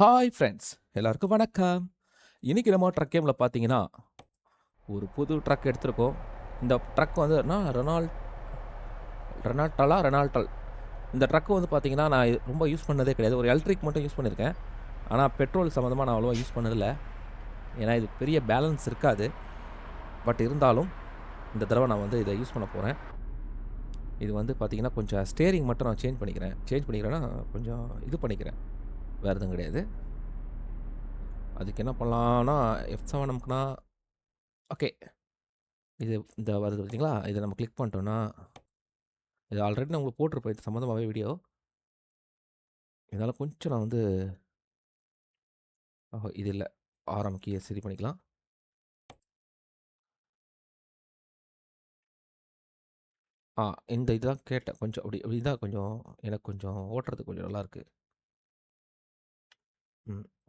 Hi friends, எல்லாருக்கும் வணக்கம். இன்னைக்கு நம்ம ட்ரக் கேம்ல பார்த்தீங்கன்னா, ஒரு புது ட்ரக் எடுத்திருக்கோம். இந்த ட்ரக் வந்து ரெனால்டல். இந்த ட்ரக் வந்து பார்த்தீங்கன்னா, நான் ரொம்ப யூஸ் பண்ணதே கிடையாது. ஒரு எலக்ட்ரிக் மட்டும் யூஸ் பண்ணியிருக்கேன். ஆனா பெட்ரோல் சம்மந்தமா நான் அவ்வளவா யூஸ் பண்ணதில்ல. ஏன்னா இது பெரிய பேலன்ஸ் இருக்காது. பட் இருந்தாலும் இந்த தடவ நான் வந்து இத யூஸ் பண்ண போறேன். இது வந்து பார்த்தீங்கன்னா, கொஞ்சம் ஸ்டீயரிங் மட்டும் நான் சேஞ்ச் பண்ணிக்கிறேன். சேஞ்ச் பண்ணிக்கிறேன்னா, கொஞ்சம் இது பண்ணிக்கிறேன். வேற எதுவும் கிடையாது. அதுக்கு என்ன பண்ணலான்னா, F7 அமுக்குனா ஓகே. இந்த வருது பார்த்தீங்களா? இத நம்ம கிளிக் பண்ணிட்டோம்னா, இது ஆல்ரெடி நான் உங்களுக்கு போட்டிருப்பேன். இது சம்மந்தமாவே வீடியோ. இதனால கொஞ்சம் நான் வந்து இது இல்ல. ஆர்எம் கீய சரி பண்ணிக்கலாம். ஆ இந்த இதுதான் கேட்டேன். கொஞ்சம் அப்படி இருந்தா கொஞ்சம் எனக்கு கொஞ்சம் ஓட்டுறதுக்கு கொஞ்சம் நல்லாயிருக்கு.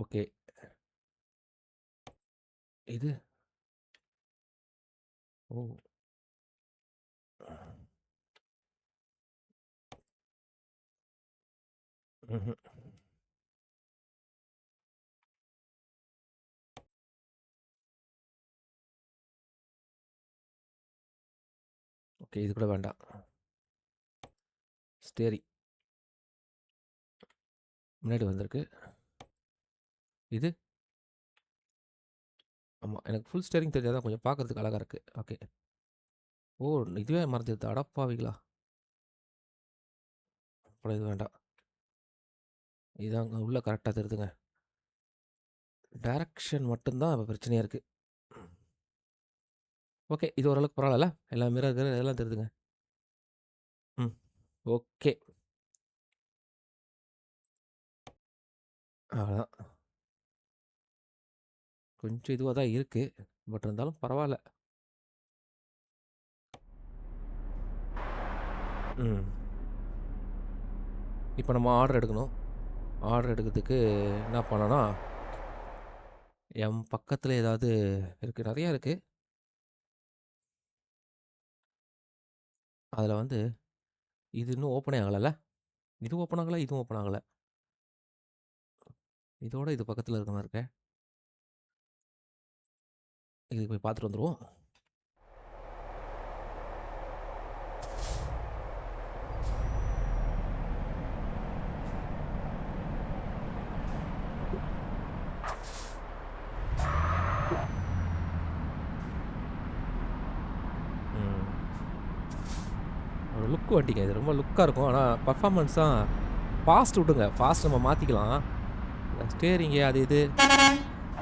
ஓகே. இது ஓ! ம்ஹ்ம். ஓகே. இது கூட வேண்டாம். ஸ்டீயரிங் முன்னாடி வந்திருக்கு. இது ஆமா. எனக்கு ஃபுல் ஸ்டீயரிங் தெரிஞ்சா தான் கொஞ்சம் பார்க்கறதுக்கு அழகா இருக்கு. ஓகே. ஓ! இதுவே மறந்துருது. அடப்பாவிங்களா! அப்புறம் இது வேண்டாம். இதாங்க உள்ள கரெக்ட்டா தெரியுதுங்க. டைரக்ஷன் மட்டும் தான் இப்ப பிரச்சனையா இருக்கு. ஓகே. இது ஓரளவுக்கு பரவாயில்லல்ல? எல்லாம் மிரர் கிரர் எல்லாம் தெரியுதுங்க. ம். ஓகே. அவ்வளதான். கொஞ்சம் இதுவா தான் இருக்கு. பட் இருந்தாலும் பரவால்ல. ம். இப்ப நம்ம ஆர்டர் எடுக்கணும். ஆர்டர் எடுக்கிறதுக்கு என்ன பண்ணணும்னா, என் பக்கத்துல ஏதாவது இருக்கு. நெறையா இருக்கு. அதுல வந்து இது இன்னும் ஓப்பனே ஆகலல்ல? இது ஓப்பன் ஆகல, இதுவும் ஓப்பன் ஆகல. இதோட இது பக்கத்துல இருக்க மாரி இருக்கே. இதுக்கு போய் பார்த்துட்டு வந்துருவோம். ம். ஒரு லுக் வண்டிங்க. இது ரொம்ப லுக்கா இருக்கும். ஆனா பெர்ஃபார்மன்ஸ் தான் ஃபாஸ்ட் விடுங்க. ஃபாஸ்ட் நம்ம மாத்திக்கலாம். இந்த ஸ்டியரிங்கு அது இது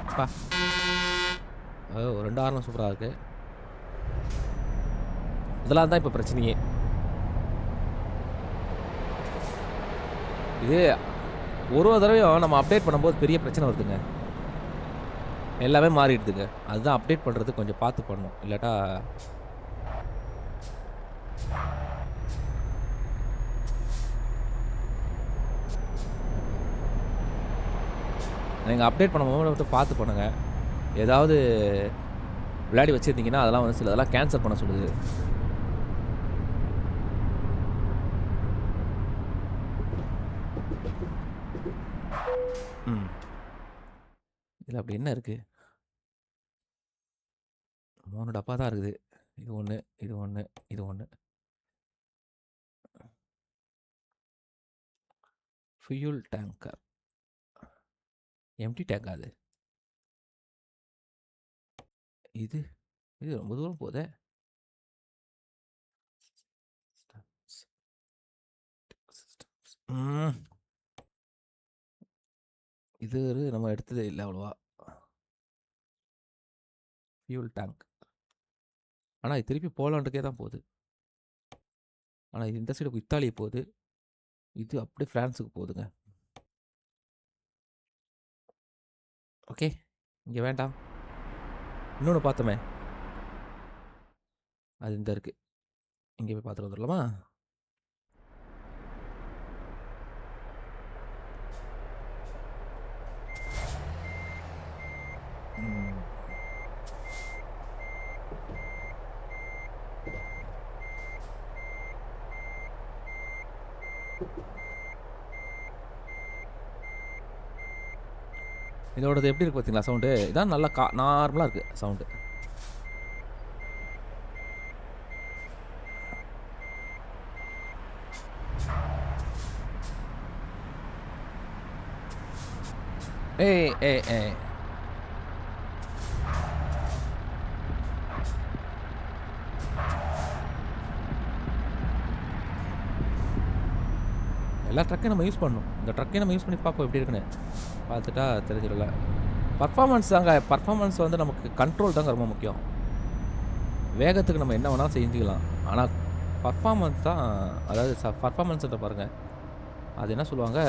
அப்பா! 2 ஹார்னும் சூப்பரா இருக்கு. இதெல்லாம் தான் இப்ப பிரச்சனையே. இது ஒரு ஒரு தடவையும் நம்ம அப்டேட் பண்ணும்போது பெரிய பிரச்சனை வருதுங்க. எல்லாமே மாறிடுதுங்க. அதுதான் அப்டேட் பண்றது கொஞ்சம் பார்த்து பண்ணணும். இல்லாட்டா நீங்க அப்டேட் பண்ணும்போது மட்டும் பார்த்து பண்ணுங்க. ஏதாவது விளையாடி வச்சிருந்தீங்கன்னா, அதெல்லாம் வந்து சிலதெல்லாம் கேன்சல் பண்ண சொல்லுது. ம். இதுல அப்படி என்ன இருக்கு? 3 டப்பா தான் இருக்குது. இது 1, இது 1, இது 1. Fuel tanker. எம்ப்டி டேங்கா அது? இது இது ரொம்ப தூரம் போதே. ம். இது நம்ம எடுத்ததே இல்ல அவ்வளவா. Fuel tank. ஆனா இது திருப்பி போலாண்டுக்கே தான் போது. ஆனா இது இந்த சைடு இத்தாலி போது. இது அப்படியே ஃப்ரான்ஸுக்கு போதுங்க. ஓகே. இங்க வேண்டாம். இன்னொன்னு பார்த்தோமே. அது இந்த இருக்கு. இங்க போய் பார்த்துட்டு வந்துரலாமா? ம். இதோடது எப்படி இருக்கு பார்த்தீங்களா சவுண்டு? இதான் நல்லா நார்மலா இருக்கு சவுண்டு. ஏய் ஏய் ஏய் எல்லா ட்ரக்கையும் நம்ம யூஸ் பண்ணணும். இந்த ட்ரக்கையும் நம்ம யூஸ் பண்ணி பார்ப்போம் எப்படி இருக்குன்னு. பார்த்துட்டா தெரிஞ்சிடும்ல. பர்ஃபார்மன்ஸ் தாங்க. பர்ஃபார்மன்ஸ் வந்து நமக்கு கண்ட்ரோல் தாங்க ரொம்ப முக்கியம். வேகத்துக்கு நம்ம என்ன வேணாலும் செஞ்சுக்கலாம். ஆனா பர்ஃபார்மன்ஸ் தான், அதாவது பர்ஃபார்மன்ஸ்ன்ற பாருங்க. அது என்ன சொல்லுவாங்க,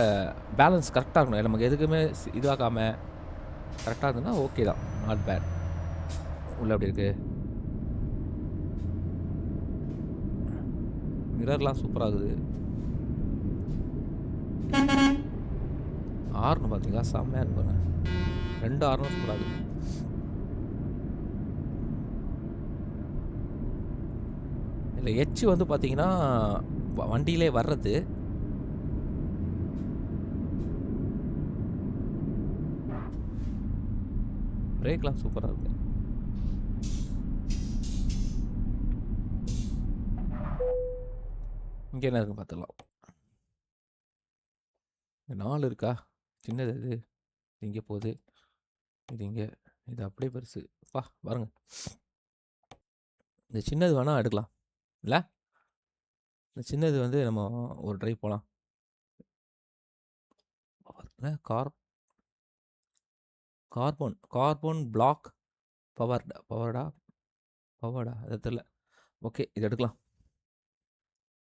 பேலன்ஸ் கரெக்ட்டா இருக்கணும். நமக்கு எதுக்குமே இதாகாம கரெக்ட்டா இருந்ததுன்னா ஓகே தான். Not bad. உள்ள எப்படி இருக்கு? மிரர்லாம் சூப்பரா இருக்குது. ஹார்ன் பார்த்தீங்களா? செம்மையா இருக்கு பாருங்க. 2 ஹார்னும் சூப்பரா இருக்குது. இல்ல எட்ஜ் வந்து பார்த்தீங்கன்னா, வண்டியிலே வர்றது. பிரேக்லாம் சூப்பரா இருக்கு. இங்க என்ன இருக்குன்னு பார்த்துடலாம். 4 இருக்கா? சின்னது இது. இங்க போகுது. இது இங்க. இது அப்படியே பெருசு. அப்பா! பாருங்க. இந்த சின்னது வேணா எடுக்கலாம். இல்ல? இந்த சின்னது வந்து நம்ம ஒரு டிரைவ் போலாம். கார்பன் பிளாக் பவர்டா? அது தெரியல. ஓகே. இது எடுக்கலாம்.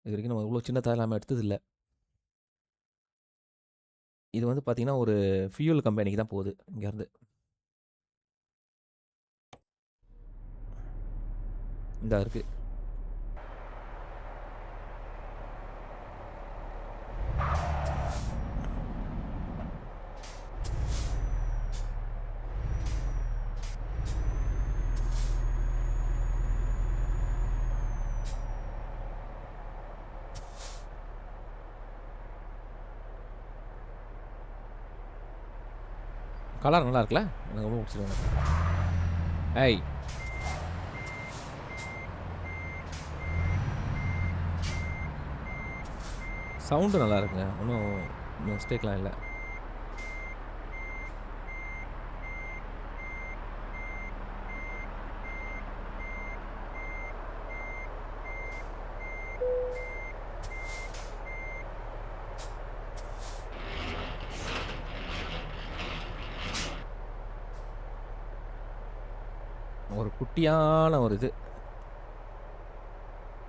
இது வரைக்கும் நம்ம இவ்வளோ சின்னதா இல்லாம எடுத்ததில்ல. இது வந்து பார்த்தீங்கன்னா, ஒரு ஃபியூல் கம்பெனிக்கு தான் போகுது இங்கேருந்து. இந்தா இருக்கு. கலர் நல்லா இருக்குல்ல? எனக்கு ரொம்ப பிடிச்சிருக்கு. ஏய்! சவுண்டு நல்லா இருக்குங்க. ஒண்ணும் மிஸ்டேக்லாம் இல்ல. ஒரு குட்டியான ஒரு இது.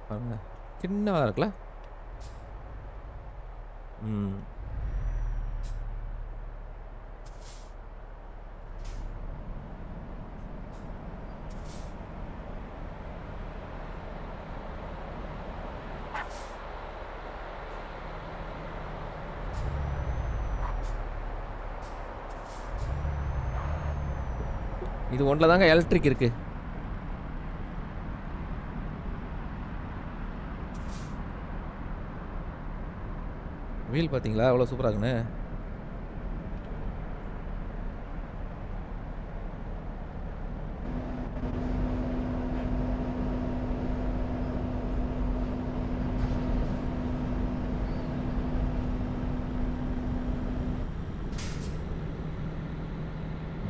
பாருங்க. சின்னதா இருக்குல்ல? ம். இது ஒண்ணுல தாங்க எலக்ட்ரிக் இருக்கு. வீல் பார்த்தீங்களா? எவ்வளோ சூப்பரா இருக்குன்னு.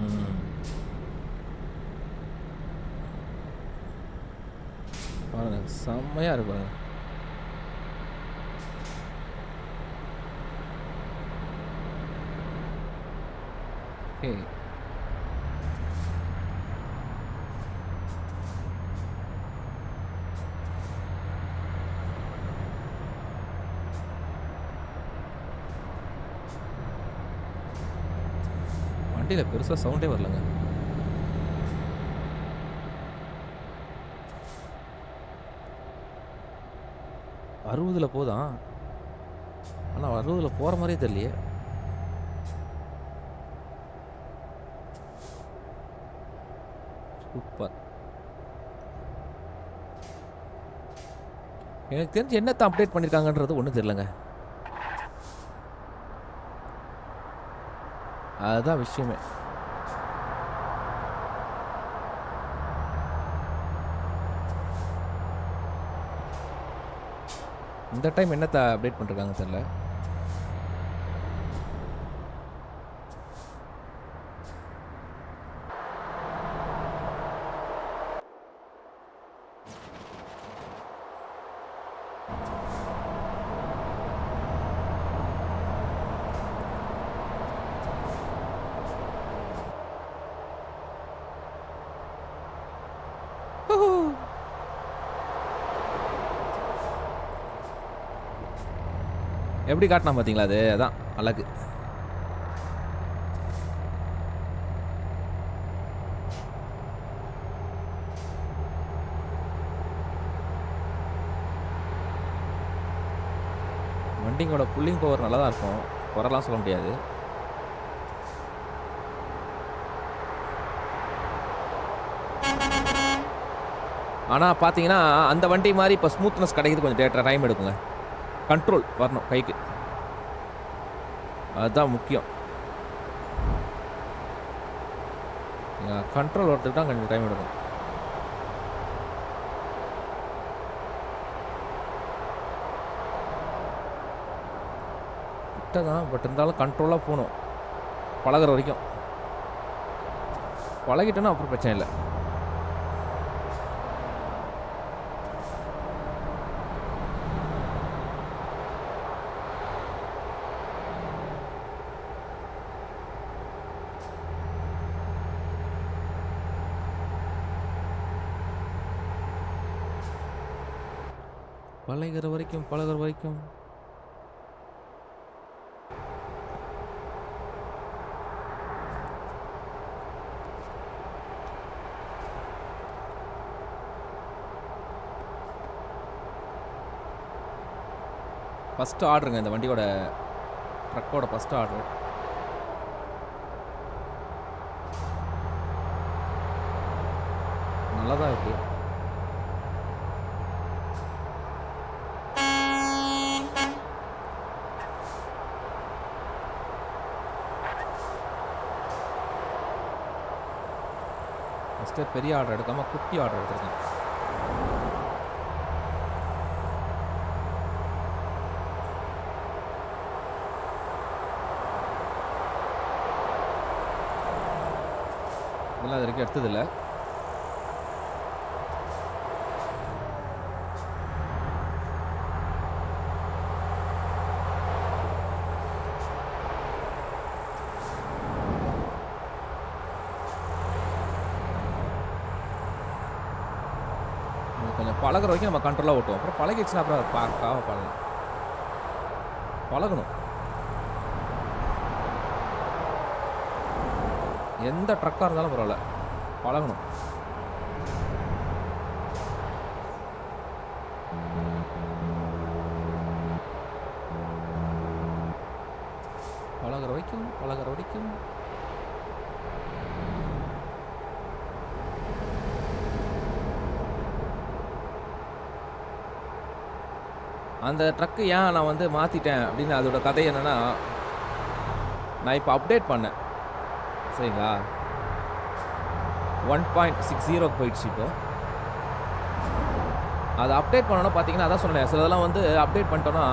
ம். பாருங்க. செம்மையா இருக்கு பாருங்க. ஓகே. வண்டியில பெருசா சவுண்டே வரலங்க. அறுபதுல போதான். ஆனா 60ல போற மாரியே தெரியலையே! சூப்பர். எனக்கு தெரிஞ்சு என்னத்த அப்டேட் பண்ணியிருக்காங்கன்றது ஒண்ணும் தெரியலங்க. அதுதான் விஷயமே. இந்த டைம் என்னத்த அப்டேட் பண்ணிருக்காங்க தெரியல. எப்படி காட்டினா பார்த்தீங்களா அது? அதான் அழகு. வண்டிங்களோட புல்லிங் பவர் நல்லா தான் இருக்கும், குறைலாம் சொல்ல முடியாது. ஆனால் பார்த்தீங்கன்னா அந்த வண்டி மாதிரி இப்போ ஸ்மூத்னஸ் கிடைக்கிறது கொஞ்சம் டைம் எடுக்குங்க. கண்ட்ரோல் வரணும் கைக்கு, அதுதான் முக்கியம். கண்ட்ரோல் வரதுக்கு தான் கொஞ்சம் டைம் எடுக்கும். கிட்ட தான், பட் இருந்தாலும் கண்ட்ரோலாக போகணும் பழகிற வரைக்கும். பழகிட்டோன்னா அப்புறம் பிரச்சனை இல்லை. பழகிற வரைக்கும் ஃபஸ்ட்டு ஆர்டருங்க இந்த வண்டியோட, ட்ரக்கோட ஃபஸ்ட்டு ஆர்டர். நல்லா தான் இருக்குது. ஃபஸ்ட்டு பெரிய ஆர்டர் எடுக்காமல் குட்டி ஆர்டர் எடுத்துருக்கேன். இதெல்லாம் இது வரைக்கும் எடுத்ததில்லை. கொஞ்சம் பழகிற வரைக்கும் நம்ம கண்ட்ரோலாக ஓட்டுவோம். அப்புறம் பழகிடுச்சுன்னா அப்புறம் பழகலாம். பழகணும். எந்த ட்ரக்காக இருந்தாலும் பரவாயில்ல, பழகணும். பழகிற வரைக்கும் அந்த ட்ரக்கு ஏன் நான் வந்து மாற்றிட்டேன் அப்படின்னு அதோட கதை என்னென்னா, நான் இப்போ அப்டேட் பண்ணேன் சரிங்களா. 1.60 போயிடுச்சு. இப்போ அதை அப்டேட் பண்ணணும். பார்த்தீங்கன்னா அதான் சொன்னேன், சிலதெல்லாம் வந்து அப்டேட் பண்ணிட்டோன்னா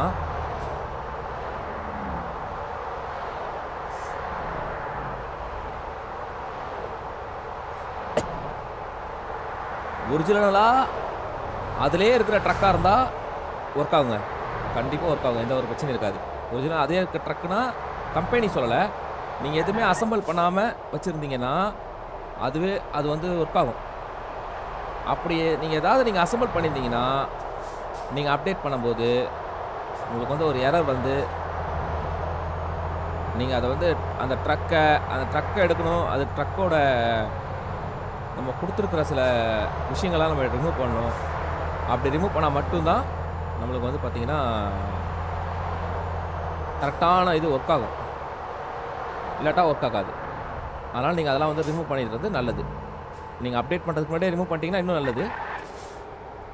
ஒரிஜினலாக அதிலே இருக்கிற ட்ரக்காக இருந்தால் ஒர்க் ஆகுங்க, கண்டிப்பாக ஒர்க் ஆகும், எந்த ஒரு பிரச்சனையும் இருக்காது. ஒரிஜினல் அதே இருக்கிற ட்ரக்குனா கம்பெனி சொல்லலை, நீங்கள் எதுவுமே அசம்பிள் பண்ணாமல் வச்சுருந்தீங்கன்னா அது வந்து ஒர்க் ஆகும். அப்படியே நீங்கள் அசம்பிள் பண்ணியிருந்தீங்கன்னா நீங்கள் அப்டேட் பண்ணும்போது உங்களுக்கு வந்து ஒரு எரர் வந்து நீங்கள் அதை வந்து அந்த ட்ரக்கை எடுக்கணும். அது ட்ரக்கோட நம்ம கொடுத்துருக்குற சில விஷயங்கள்லாம் நம்ம ரிமூவ் பண்ணணும். அப்படி ரிமூவ் பண்ணால் மட்டும்தான் நம்மளுக்கு வந்து பார்த்திங்கன்னா கரெக்டான இது ஒர்க் ஆகும், இல்லாட்டா ஒர்க் ஆகாது. அதனால் நீங்கள் அதெல்லாம் வந்து ரிமூவ் பண்ணிடுறது நல்லது. நீங்கள் அப்டேட் பண்ணுறதுக்கு முன்னாடியே ரிமூவ் பண்ணிட்டீங்கன்னா இன்னும் நல்லது.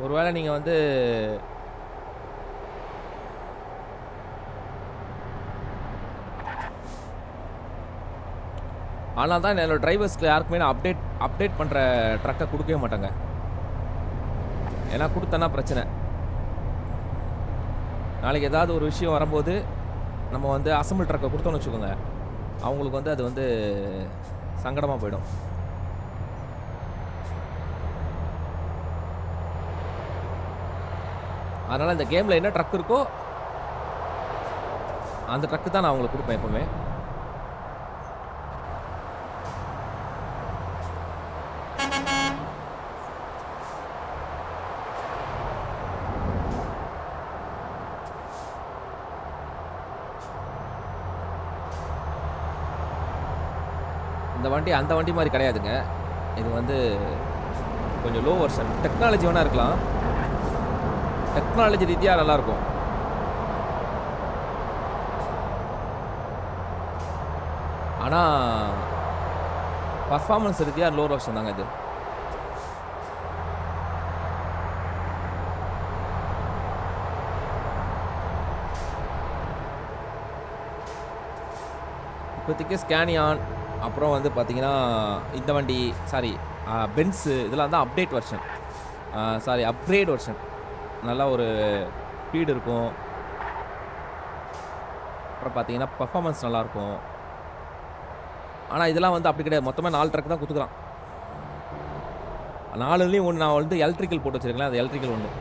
ஒருவேளை நீங்கள் வந்து அதனால தான் என்னோட டிரைவர்ஸ்க்கு யாருக்குமே நான் அப்டேட் பண்ணுற ட்ரக்கை கொடுக்கவே மாட்டேங்க. ஏன்னா கொடுத்தேன்னா பிரச்சனை. நாளைக்கு ஏதாவது ஒரு விஷயம் வரும்போது நம்ம வந்து அசம்பிள் ட்ரக்கை கொடுத்தோன்னு வச்சுக்கோங்க, அவங்களுக்கு வந்து அது வந்து சங்கடமாக போயிடும். அதனால் இந்த கேமில் என்ன ட்ரக் இருக்கோ அந்த ட்ரக்கு தான் நான் அவங்களுக்கு கொடுப்பேன் எப்போவுமே. இந்த வண்டி அந்த வண்டி மாதிரி கிடையாதுங்க. இது வந்து கொஞ்சம் லோ வெர்ஷன். டெக்னாலஜி வேணா இருக்கலாம், டெக்னாலஜி ரீதியாக நல்லாயிருக்கும். ஆனால் பர்ஃபார்மன்ஸ் ரீதியாக லோ வெர்ஷன் தாங்க இது. இப்போதைக்கு ஸ்கேனியான், அப்புறம் வந்து பார்த்தீங்கன்னா இந்த வண்டி, சாரி பென்ஸு, இதெல்லாம் தான் update version, sorry upgrade version. நல்லா ஒரு ஸ்பீடு இருக்கும், அப்புறம் பார்த்தீங்கன்னா பர்ஃபார்மன்ஸ் நல்லாயிருக்கும். ஆனால் இதெல்லாம் வந்து அப்படி கிடையாது. மொத்தமாக 4 ட்ரக் தான் கொடுத்துக்குறான். 4லேயும் ஒன்று நான் வந்து எலக்ட்ரிக்கல் போட்டு வச்சுருக்கேன். அது எலக்ட்ரிக்கல் ஒன்று.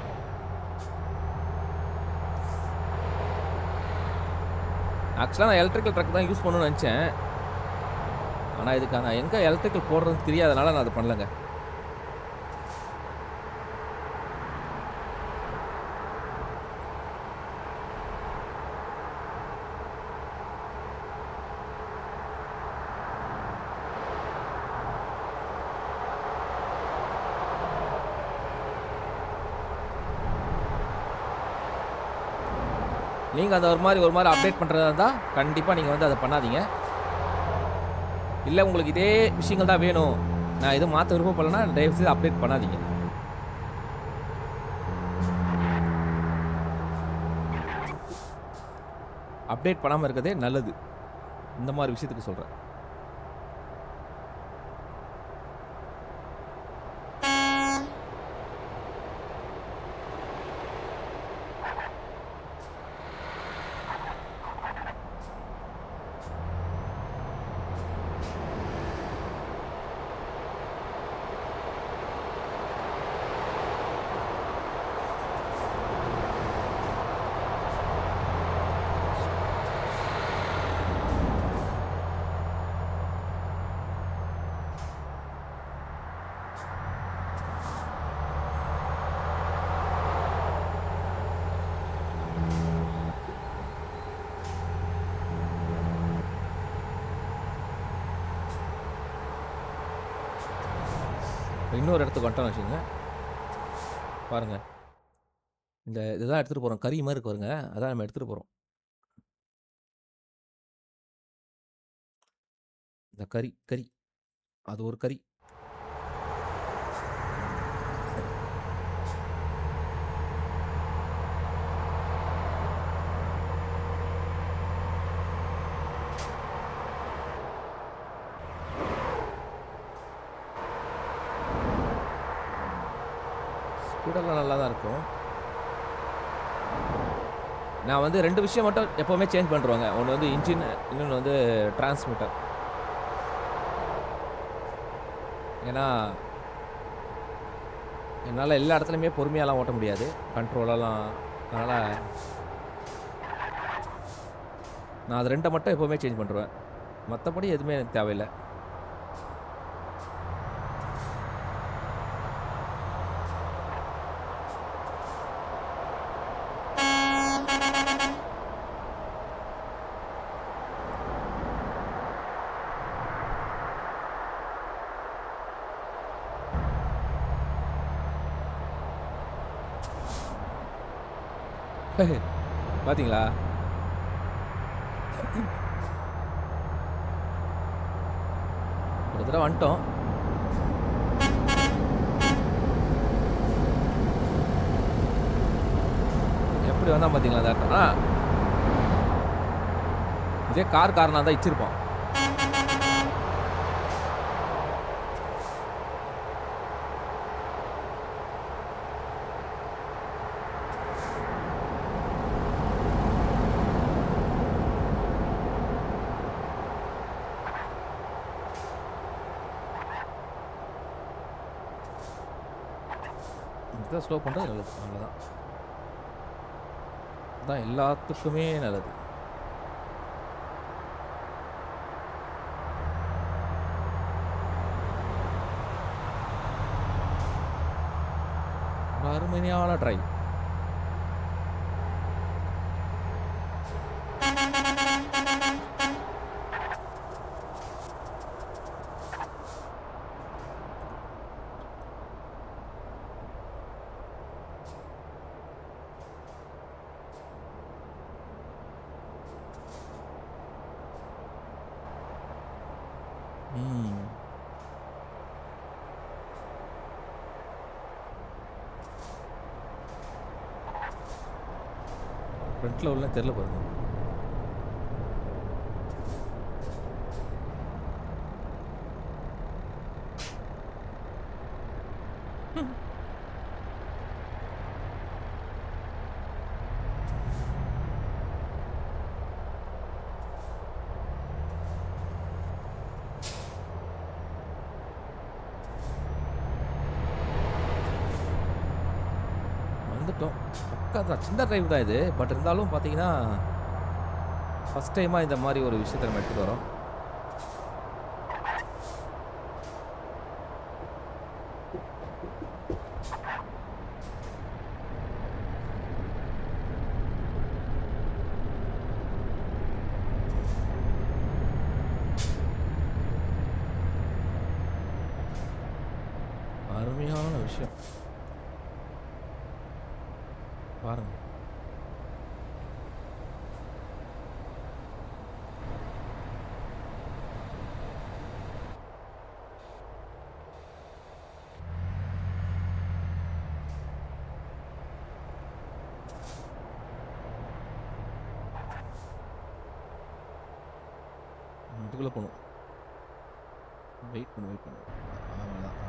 ஆக்சுவலாக நான் எலக்ட்ரிக்கல் ட்ரக் தான் யூஸ் பண்ணணும்னு நினச்சேன். ஆனால் இதுக்கான எங்கே எலக்ட்ரிக்கல் போடுறதுன்னு தெரியாதனால நான் அதை பண்ணலைங்க. நீங்கள் அதை ஒரு மாதிரி அப்டேட் பண்ணுறதா இருந்தால் கண்டிப்பாக நீங்கள் வந்து அதை பண்ணாதீங்க. இல்லை உங்களுக்கு இதே விஷயங்கள் தான் வேணும், நான் எதுவும் மாற்ற விருப்பப்படலைன்னா தயவுசெய்து அப்டேட் பண்ணாதீங்க. அப்டேட் பண்ணாமல் இருக்கிறதே நல்லது. இந்த மாதிரி விஷயத்துக்கு சொல்கிறேன். இன்னொரு இடத்துக்கு வந்துட்டோம்னு வச்சுக்கோங்க, பாருங்கள். இந்த இதுதான் எடுத்துகிட்டு போகிறோம். கறி மாதிரி இருக்கு பாருங்க, அதான் நம்ம எடுத்துகிட்டு போகிறோம். இந்த கறி அது ஒரு கறி. ஸ்பீடெல்லாம் நல்லா தான் இருக்கும். நான் வந்து 2 விஷயம் மட்டும் எப்போவுமே சேஞ்ச் பண்ணுறோங்க. ஒன்று வந்து இன்ஜின், இன்னொன்று வந்து டிரான்ஸ்மிட்டர். ஏன்னா என்னால் எல்லா இடத்துலையுமே பொறுமையாலாம் ஓட்ட முடியாது, கண்ட்ரோலெல்லாம். அதனால் நான் அது 2 மட்டும் எப்போவுமே சேஞ்ச் பண்ணுறேன். மற்றபடி எதுவுமே எனக்கு தேவையில்லை. பார்த்தீங்களா? ஒரு தடவை வந்துட்டோம். எப்படி வந்தான் பார்த்தீங்களா அந்த ஆட்டம்? இதே காரணம் தான் இச்சிருப்போம். இதை ஸ்லோ பண்ணுறது நல்லது. அவ்வளோதான். அதான் எல்லாத்துக்குமே நல்லது. ஒரு அருமையான டிரைவ். ம். ஃப்ரண்ட்ல உள்ள தெரியல பாருங்க. வந்துட்டோம். பக்கா தான். சின்ன டிரைவ் தான் இது. பட் இருந்தாலும் பார்த்தீங்கன்னா, ஃபர்ஸ்ட் டைமா இந்த மாரி ஒரு விஷயத்த நம்ம எடுத்துட்டு வரோம். அருமையான விஷயம். பாருங்க. இதுக்குள்ள போணும். வெயிட் பண்ணு, வெயிட் பண்ணு. அவ்வளோதான்.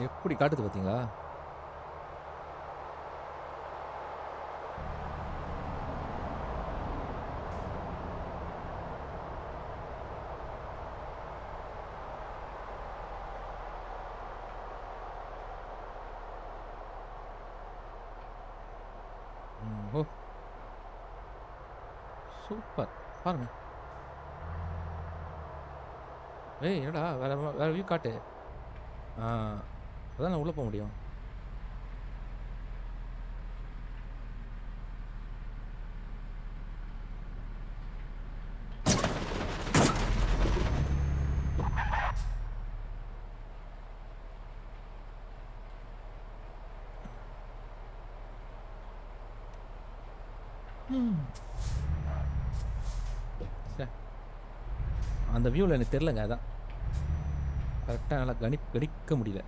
எப்படி காட்டுது பார்த்தீங்களா? ஓ! சூப்பர். பாருங்க. ஏய் என்னடா வேற வியூ காட்டு. ஆ. அப்பதான் நான் உள்ள போ முடியும். ம். ச்சே! அந்த வியூல எனக்கு தெரியலங்க அதான். கரெக்ட்டா என்னால கணிக்க முடியல.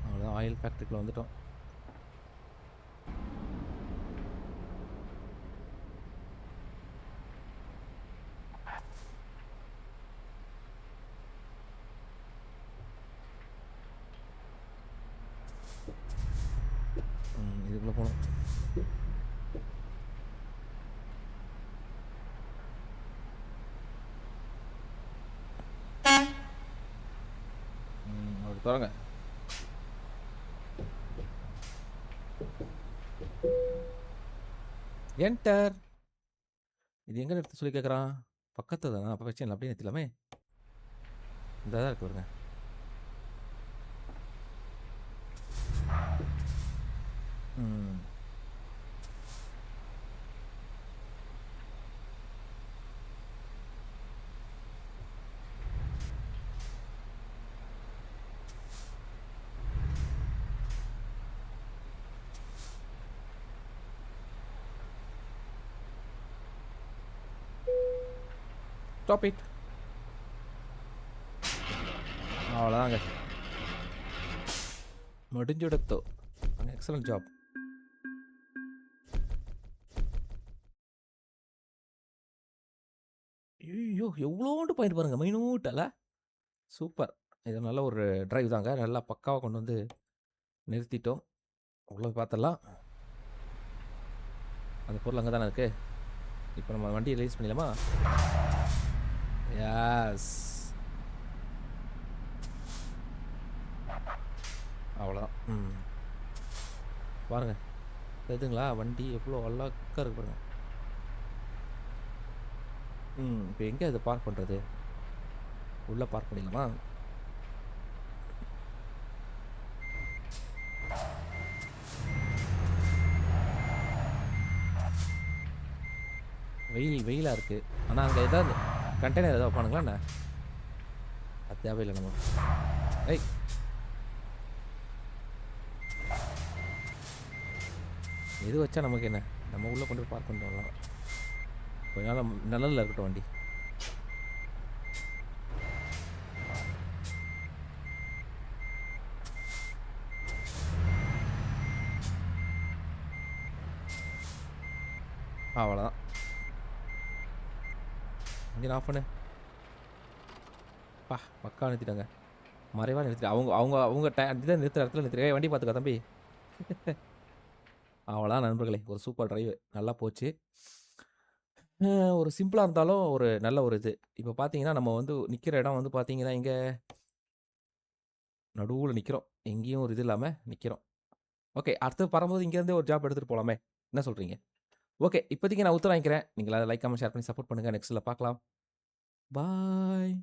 அவ்வளோதான் ஆயில் ஃபேக்டரிக்குள்ள வந்துட்டோம். இதுக்குள்ள போணும். அப்படி தொறங்க. என்டர். இது எங்க நிறுத்த சொல்லி கேட்குறான்? பக்கத்துல தானா? அப்ப பிரச்சனை இல்ல. அப்படியே நிறுத்திடலாமே! இந்த தான் இருக்கு பாருங்க. ம். Stop it. அவ்வளோதாங்க. முடிஞ்சுடுத்து. Excellent job. ஐய்யய்யோ! எவ்வளோண்டு பாயிண்ட் பாருங்க. மைன்யூட்டால. சூப்பர். இது நல்ல ஒரு டிரைவ் தாங்க. நல்லா பக்காவா கொண்டு வந்து நிறுத்திட்டோம். உள்ள போய் பார்த்துடலாம். அந்த பொருள் அங்க தானே இருக்கு. இப்போ நம்ம வண்டியை ரிலீஸ் பண்ணிடலாமா? யாஸ். அவ்வளோதான். பாருங்க. தெரியுதுங்களா? வண்டி எவ்வளோ அழகா இருக்கு பாருங்க. இப்போ எங்கே இதை பார்க் பண்ணுறது? உள்ளே பார்க் பண்ணிடலாமா? வெயிலாக இருக்குது. ஆனால் அங்கே ஏதாவது கண்டெய்னர் ஏதாவது வைப்பானுங்களா என்ன? அது தேவையில்லை நமக்கு. ஏய், எது வச்சா நமக்கு என்ன? நம்ம உள்ளே கொண்டு போய் பார்க் பண்ணிட்டு வரலாம். கொஞ்ச நாள் நிழல்ல இருக்கட்டும் வண்டி. அவ்வளோதான். இன்ஜின் ஆஃப் பண்ணு. பக்கா நிறுத்திட்டாங்க. மறைவா நிறுத்திட்டு அவங்க அவங்க அவங்க இதை நிறுத்துற இடத்துல நிறுத்திட்டு, "ஏய், வண்டி பார்த்துக்கோ தம்பி." அவ்வளோதான் நண்பர்களே. ஒரு சூப்பர் டிரைவ். நல்லா போச்சு. அ ஒரு சிம்பிளா இருந்தாலும் ஒரு நல்ல ஒரு இது. இப்போ பார்த்தீங்கன்னா, நம்ம வந்து நிக்கிற இடம் வந்து பார்த்தீங்கன்னா, இங்க நடுவுல நிக்கிறோம். எங்கேயும் ஒரு இது இல்லாம நிக்கிறோம். ஓகே. அடுத்து வரும்போது இங்கேருந்தே ஒரு ஜாப் எடுத்துட்டு போலாமே! என்ன சொல்றீங்க? ஓகே. இப்போதைக்கு நான் உத்தரம் வாங்கிக்கிறேன். நீங்க லைக், கமெண்ட், ஷேர் பண்ணி சப்போர்ட் பண்ணுங்க. நெக்ஸ்ட்ல பார்க்கலாம். பாய்.